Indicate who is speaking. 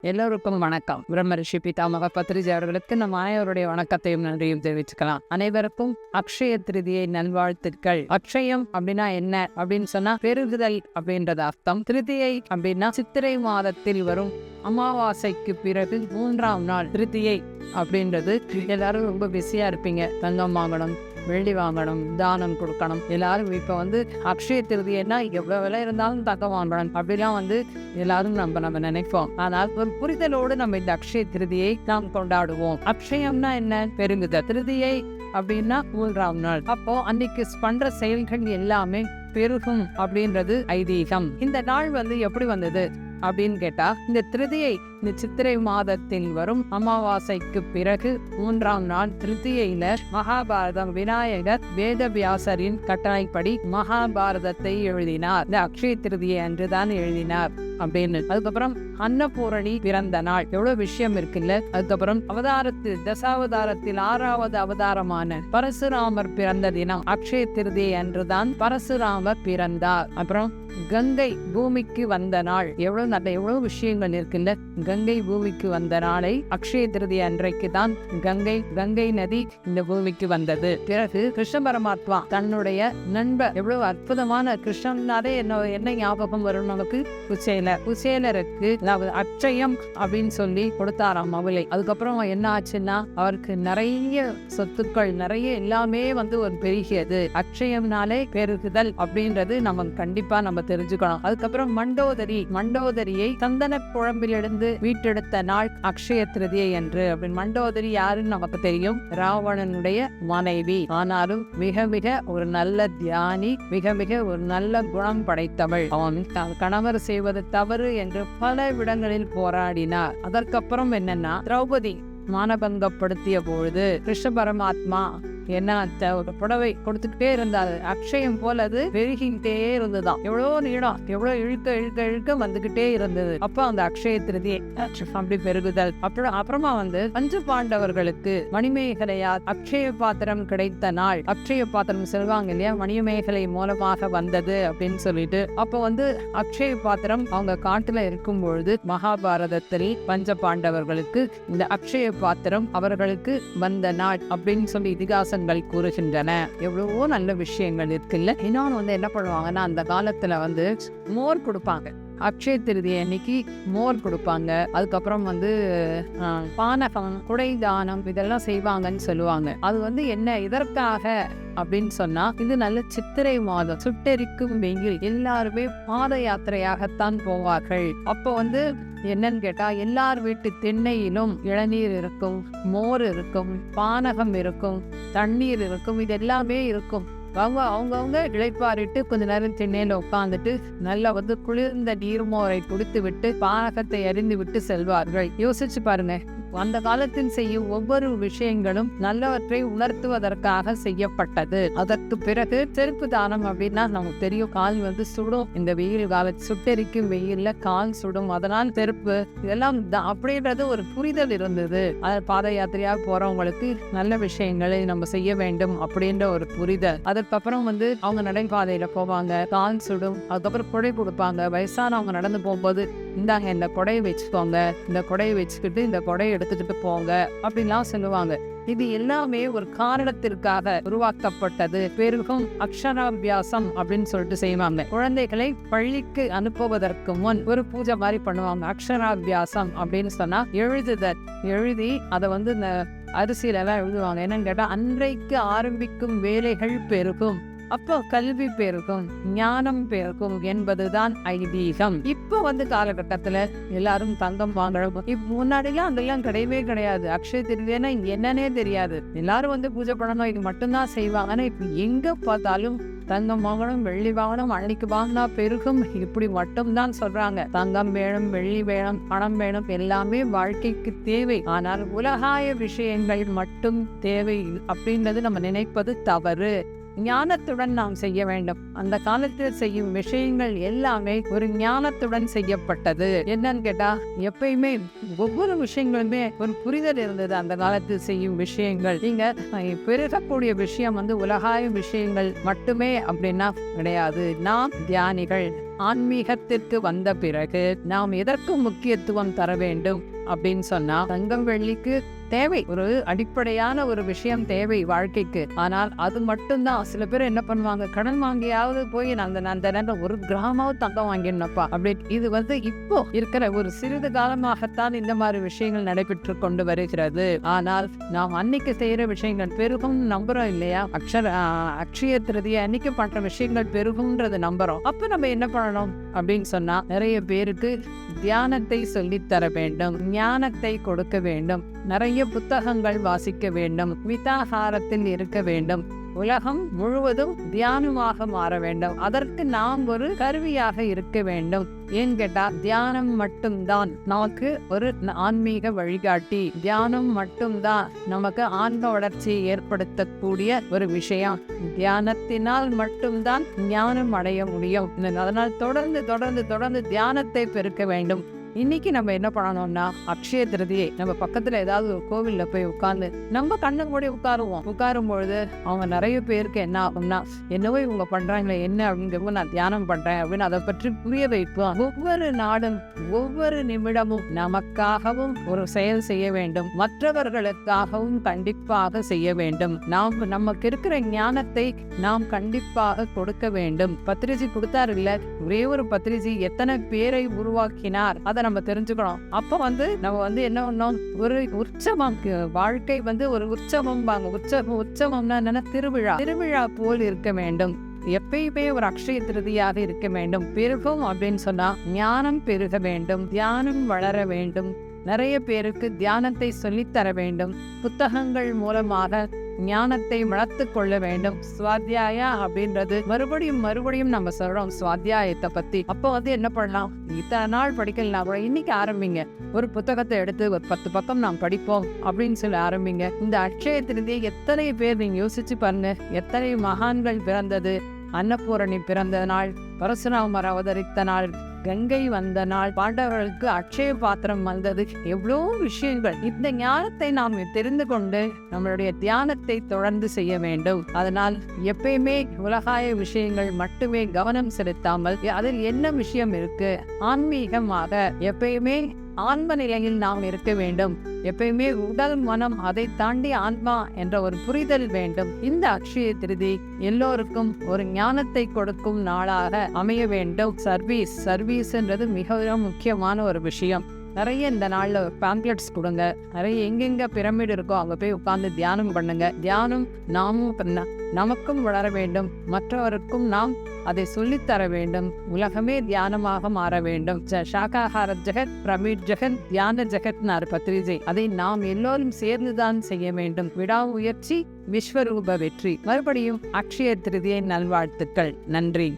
Speaker 1: எல்லோருக்கும் வணக்கம். பிரம்மரிஷி பிதாமக பத்ரிஜி அவர்களுக்கு நம் ஆயவருடைய வணக்கத்தையும் நன்றியும் தெரிவிச்சுக்கலாம். அனைவருக்கும் அக்ஷய திருதியை நல்வாழ்த்துக்கள். அக்ஷயம் அப்படின்னா என்ன அப்படின்னு சொன்னா பெருகுதல் அப்படின்றது அர்த்தம். திருதியை அப்படின்னா சித்திரை மாதத்தில் வரும் அமாவாசைக்கு பிறகு 3ஆம் நாள் திருதியை அப்படின்றது. எல்லாரும் ரொம்ப பிஸியா இருப்பீங்க. தங்கம் வாங்கணும், வெள்ளி வாங்கணும், தானம் கொடுக்கணும். எல்லாரும் இப்ப அக்ஷய திருதியைன்னா எவ்வளவு விலை இருந்தாலும் தங்கம் வாங்கணும் அப்படிலாம் எல்லாரும் நம்ம நினைப்போம். ஆனால் ஒரு புரிதலோடு நம்ம இந்த அக்ஷய திருதியை நாம் கொண்டாடுவோம். அக்ஷயம்னா என்ன? பெருங்குதல். திருதியை அப்படின்னா 3ஆம் நாள். அப்போ அன்னைக்கு பண்ற செயல்கள் எல்லாமே பெருகும் அப்படின்றது ஐதீகம். இந்த நாள் எப்படி வந்தது அப்படின்னு கேட்டா, இந்த திருதியை இந்த சித்திரை மாதத்தில் வரும் அமாவாசைக்கு பிறகு 3ஆம் நாள் திருதியையில மகாபாரதம் விநாயகர் வேதவியாசரின் கட்டளைப்படி மகாபாரதத்தை எழுதினார். இந்த அக்ஷய திருதியை அன்றுதான் எழுதினார் அப்படின்னு. அதுக்கப்புறம் அன்னபூரணி பிறந்த நாள். எவ்வளவு விஷயம் இருக்குல்ல. அதுக்கப்புறம் தசாவதாரத்தில் 6வது அவதாரமான பரசுராமர் பிறந்த தினம் அக்ஷய திருதியை அன்றுதான் பரசுராமர் பிறந்தார். அப்புறம் கங்கை பூமிக்கு வந்த நாள். எவ்வளவு விஷயங்கள் இருக்குல்ல. கங்கை பூமிக்கு வந்த நாளை அக்ஷய திருதியை அன்றைக்கு தான் கங்கை நதி இந்த பூமிக்கு வந்தது. பிறகு கிருஷ்ண பரமாத்மா தன்னுடைய நண்பர், எவ்வளவு அற்புதமான கிருஷ்ணனாலே என்ன ஞாபகம் வரும் நமக்கு? குசேலருக்கு அக்ஷயம் அப்படின்னு சொல்லி கொடுத்தாராம் மவுளை. அதுக்கப்புறம் என்ன ஆச்சுன்னா, அவருக்கு நிறைய சொத்துக்கள் நிறைய எல்லாமே ஒரு பெருகியது. அக்ஷயம்னாலே பெருகுதல் அப்படின்றது நம்ம கண்டிப்பா நம்ம தெரிஞ்சுக்கணும். அதுக்கப்புறம் மண்டோதரியை சந்தன குழம்பிலிருந்து வீட்டெடுத்த நாள் அக்ஷய திருதியை என்று. மண்டோதரி யாருன்னு நமக்கு தெரியும். ராவணனுடைய மனைவி. ஆனாலும் மிக மிக ஒரு நல்ல தியானி, மிக மிக ஒரு நல்ல குணம் படைத்தவள். அவன் கணவர் செய்வது தவறு என்று பல இடங்களில் போராடினார். அதற்கப்புறம் என்னன்னா, திரௌபதி மானபங்கப்படுத்திய பொழுது கிருஷ்ண பரமாத்மா என்ன ஒரு புடவை கொடுத்துக்கிட்டே இருந்தாரு. அக்ஷயம் போல அது பெருகிட்டே இருந்துதான். எவ்வளவு நீளம், எவ்வளவு இழுக்க வந்துகிட்டே இருந்தது. அப்ப அந்த அக்ஷய திருதியை அப்படி பெருகுதல். அப்புறமா பஞ்ச பாண்டவர்களுக்கு மணிமேகலையா அக்ஷய பாத்திரம் கிடைத்த நாள். அக்ஷய பாத்திரம் செல்வாங்க இல்லையா, மணிமேகலை மூலமாக வந்தது அப்படின்னு சொல்லிட்டு. அப்ப அக்ஷய பாத்திரம் அவங்க காட்டுல இருக்கும் பொழுது மகாபாரதத்தில் பஞ்ச பாண்டவர்களுக்கு இந்த அக்ஷய பாத்திரம் அவர்களுக்கு வந்த நாள் அப்படின்னு சொல்லி இதிகாசம் கூறுகின்றன. எவ்வளவோ நல்ல விஷயங்கள் இருக்குல்ல. இன்னொன்னு என்ன பண்ணுவாங்கன்னா, அந்த காலத்துல மோர் கொடுப்பாங்க. அக்ஷய திருதியை அன்னைக்கு மோர் கொடுப்பாங்க. அதுக்கப்புறம் பானகம், குடை தானம் இதெல்லாம் செய்வாங்கன்னு சொல்லுவாங்க. அது என்ன இதற்காக அப்படின்னு சொன்னா, இது நல்ல சித்திரை மாதம், சுட்டெரிக்கும் வெயில். எல்லாருமே பாத யாத்திரையாகத்தான் போவார்கள். அப்போ என்னன்னு கேட்டா, எல்லார் வீட்டு திண்ணையிலும் இளநீர் இருக்கும், மோர் இருக்கும், பானகம் இருக்கும், தண்ணீர் இருக்கும், இது எல்லாமே இருக்கும். அவங்கவுங்க இளைப்பாரிட்டு கொஞ்ச நேரம் திண்ணையில உட்காந்துட்டு நல்லா குளிர்ந்த நீர்மோரை குடித்து விட்டு பானகத்தை அறிந்து விட்டு செல்வார்கள். யோசிச்சு பாருங்க. அந்த காலத்தில் செய்யும் ஒவ்வொரு விஷயங்களும் நல்லவற்றை உணர்த்துவதற்காக செய்யப்பட்டது. அதற்கு பிறகு செருப்பு தானம் அப்படின்னா நமக்கு தெரியும். கால் சுடும். இந்த வெயில் காலத்து சுட்டெரிக்கும் வெயில்ல கால் சுடும். அதனால் செருப்பு இதெல்லாம் அப்படின்றது ஒரு புரிதல் இருந்தது. பாத யாத்திரையா போறவங்களுக்கு நல்ல விஷயங்களை நம்ம செய்ய வேண்டும் அப்படின்ற ஒரு புரிதல். அதுக்கப்புறம் அவங்க நடைபாதையில போவாங்க, கால் சுடும். அதுக்கப்புறம் கொடை கொடுப்பாங்க. வயசானவங்க நடந்து போகும்போது, இந்தாங்க இந்த கொடையை வச்சுக்கோங்க, இந்த கொடையை வச்சுக்கிட்டு இந்த கொடையை எடுத்துக்கிட்டு போங்க அப்படின்லாம் சொல்லுவாங்க. இது எல்லாமே ஒரு காரணத்திற்காக உருவாக்கப்பட்டது. பெருகும் அக்ஷராபியாசம் அப்படின்னு சொல்லிட்டு செய்வாங்க. குழந்தைகளை பள்ளிக்கு அனுப்புவதற்கு முன் ஒரு பூஜை மாதிரி பண்ணுவாங்க. அக்ஷராபியாசம் அப்படின்னு சொன்னா எழுதுதல். எழுதி அதை இந்த அரிசியில எல்லாம் எழுதுவாங்க. என்னன்னு கேட்டா, அன்றைக்கு ஆரம்பிக்கும் வேலைகள் பெருகும், அப்போ கல்வி பெருகும், ஞானம் பெருகும் என்பதுதான் ஐதீகம். இப்போ காலகட்டத்துல எல்லாரும் தங்கம் வாங்கணும். முன்னாடிலாம் அதெல்லாம் கிடையவே கிடையாது. அக்ஷய திருதினா என்னன்னே தெரியாது. எல்லாரும் பூஜை பண்ணணும், இது மட்டும்தான் செய்வாங்க. ஆனா இப்ப எங்க பார்த்தாலும் தங்கம் வாங்கணும், வெள்ளி வாங்கணும், அன்னைக்கு வாங்கினா பெருகும், இப்படி மட்டும்தான் சொல்றாங்க. தங்கம் வேணும், வெள்ளி வேணும், பணம் வேணும், எல்லாமே வாழ்க்கைக்கு தேவை. ஆனால் உலகாய விஷயங்கள் மட்டும் தேவை அப்படின்றது நம்ம நினைப்பது தவறு. ஞானத்துடன் நாம் செய்ய வேண்டும். அந்த காலத்தில் செய்யும் விஷயங்கள் எல்லாமே ஒரு ஞானத்துடன் செய்யப்பட்டது. என்னன்னு கேட்டா, எப்பயுமே ஒவ்வொரு விஷயங்களுமே ஒரு புரிதல் இருந்தது. அந்த காலத்தில் செய்யும் விஷயங்கள் நீங்க பெருகக்கூடிய விஷயம் உலகாய விஷயங்கள் மட்டுமே அப்படின்னா கிடையாது. நாம் தியானிகள், ஆன்மீகத்திற்கு வந்த பிறகு நாம் எதற்கு முக்கியத்துவம் தர வேண்டும் அப்படின்னு சொன்னா, தங்கம் வெள்ளிக்கு தேவை, ஒரு அடிப்படையான ஒரு விஷயம் தேவை வாழ்க்கைக்கு. ஆனால் அது மட்டும்தான். சில பேர் என்ன பண்ணுவாங்க, கடன் வாங்கியாவது போய் அந்த ஒரு கிராமாவது தங்கம் வாங்கிடணும்ப்பா அப்படி. இது இப்போ இருக்கிற ஒரு சிறிது காலமாகத்தான் இந்த மாதிரி விஷயங்கள் நடைபெற்று கொண்டு வருகிறது. ஆனால் நாம் அன்னைக்கு செய்யற விஷயங்கள் பெருகும் நம்புறோம் இல்லையா? அக்ஷய திருதியை அன்னைக்கு பண்ற விஷயங்கள் பெருகும்ன்றது நம்புறோம். அப்ப நம்ம என்ன பண்ணணும் அப்படின்னு சொன்னா, நிறைய பேருக்கு தியானத்தை சொல்லித்தர வேண்டும், ஞானத்தை கொடுக்க வேண்டும், நிறைய புத்தகங்கள் வாசிக்க வேண்டும், மிதாகாரத்தில் இருக்க வேண்டும், உலகம் முழுவதும் தியானமாக மாற வேண்டும். அதற்கு நாம் ஒரு கருவியாக இருக்க வேண்டும். ஏன் கேட்டா, தியானம் மட்டும்தான் நமக்கு ஒரு ஆன்மீக வழிகாட்டி. தியானம் மட்டும்தான் நமக்கு ஆன்ம வளர்ச்சியை ஏற்படுத்தக்கூடிய ஒரு விஷயம். தியானத்தினால் மட்டும்தான் ஞானம் அடைய முடியும். அதனால் தொடர்ந்து தொடர்ந்து தொடர்ந்து தியானத்தை பெருக்க வேண்டும். இன்னைக்கு நம்ம என்ன பண்ணணும்னா, அக்ஷய திருதியை நம்ம பக்கத்துல ஏதாவது ஒரு கோவில்ல போய் உட்கார்ந்து நம்ம கண்ணு மூடி உட்காரும் பொழுது அவங்க நிறைய பேருக்கு என்ன ஆகும்னா, என்னவோ இவங்க பண்றாங்களே என்ன அப்படிங்கிறப்ப நான் தியானம் பண்றேன் அப்படின்னு அதை பற்றி புரிய வைப்போம். ஒவ்வொரு நாளும் ஒவ்வொரு நிமிடமும் நமக்காகவும் ஒரு செயல் செய்ய வேண்டும், மற்றவர்களுக்காகவும் கண்டிப்பாக செய்ய வேண்டும். நமக்கு இருக்கிற ஞானத்தை நாம் கண்டிப்பாக கொடுக்க வேண்டும். பத்ரிஜி கொடுத்தாரு இல்ல, ஒரே ஒரு பத்ரிஜி எத்தனை பேரை உருவாக்கினார் அதை நம்ம தெரிஞ்சுக்கணும். அப்போ நம்ம என்ன பண்ணோம், ஒரு உற்சவம், வாழ்க்கை ஒரு உற்சவம். உற்சவம்னா என்னன்னா, திருவிழா போல் இருக்க வேண்டும். எப்பயுமே ஒரு அக்ஷய திருதியாக இருக்க வேண்டும். பெருகும் அப்படின்னு சொன்னா ஞானம் பெருக வேண்டும், தியானம் வளர வேண்டும். நிறைய பேருக்கு தியானத்தை சொல்லித்தர வேண்டும். புத்தகங்கள் மூலமாக ஞானத்தை வளர்த்து கொள்ள வேண்டும். சுவாத்தியாயா அப்படின்றது மறுபடியும் நம்ம சொல்றோம் சுவாத்தியாயத்தை பத்தி. அப்போ என்ன பண்ணலாம், இத்தனை நாள் படிக்கலாம் கூட இன்னைக்கு ஆரம்பிங்க. ஒரு புத்தகத்தை எடுத்து ஒரு 10 பக்கம் நாம் படிப்போம் அப்படின்னு சொல்லி ஆரம்பிங்க. இந்த அக்ஷய திருதியை எத்தனை பேர் நீங்க யோசிச்சு பாருங்க. எத்தனை மகான்கள் பிறந்தது, அன்னபூரணி பிறந்த நாள், பரசுராமர் அவதரித்த நாள், கங்கை வந்த நாள், பாண்டவர்களுக்கு அக்ஷய பாத்திரம் வந்தது, எவ்வளோ விஷயங்கள். இந்த ஞானத்தை நாம் தெரிந்து கொண்டு நம்மளுடைய தியானத்தை தொடர்ந்து செய்ய வேண்டும். அதனால் எப்பயுமே உலகாய விஷயங்கள் மட்டுமே கவனம் செலுத்தாமல் அதில் என்ன விஷயம் இருக்கு, ஆன்மீகமாக எப்பயுமே ஆன்ம நிலையில் நாம் இருக்க வேண்டும். எப்பயுமே உடல் மனம் அதை தாண்டி ஆன்மா என்ற ஒரு புரிதல் வேண்டும். இந்த அக்ஷய திருதி எல்லோருக்கும் ஒரு ஞானத்தை கொடுக்கும் நாளாக அமைய வேண்டும். சர்வீஸ்ன்றது மிகவும் முக்கியமான ஒரு விஷயம். நிறைய இந்த நாள்ல பேம்ப்ளெட்ஸ் கொடுங்க. நிறைய எங்கெங்க பிரமிட் இருக்கோ அங்க போய் உட்கார்ந்து தியானம் பண்ணுங்க. தியானம் நமக்கும் வளர வேண்டும், மற்றவருக்கும் நாம் அதை சொல்லித்தர வேண்டும். உலகமே தியானமாக மாற வேண்டும். சாகாஹார ஜெகத், பிரமிட் ஜெகத், தியான ஜெகத்னார் பத்ரிஜி. அதை நாம் எல்லோரும் சேர்ந்துதான் செய்ய வேண்டும். விடாமுயற்சி விஸ்வரூப வெற்றி. மறுபடியும் அக்ஷய திருதியை நல்வாழ்த்துக்கள். நன்றி.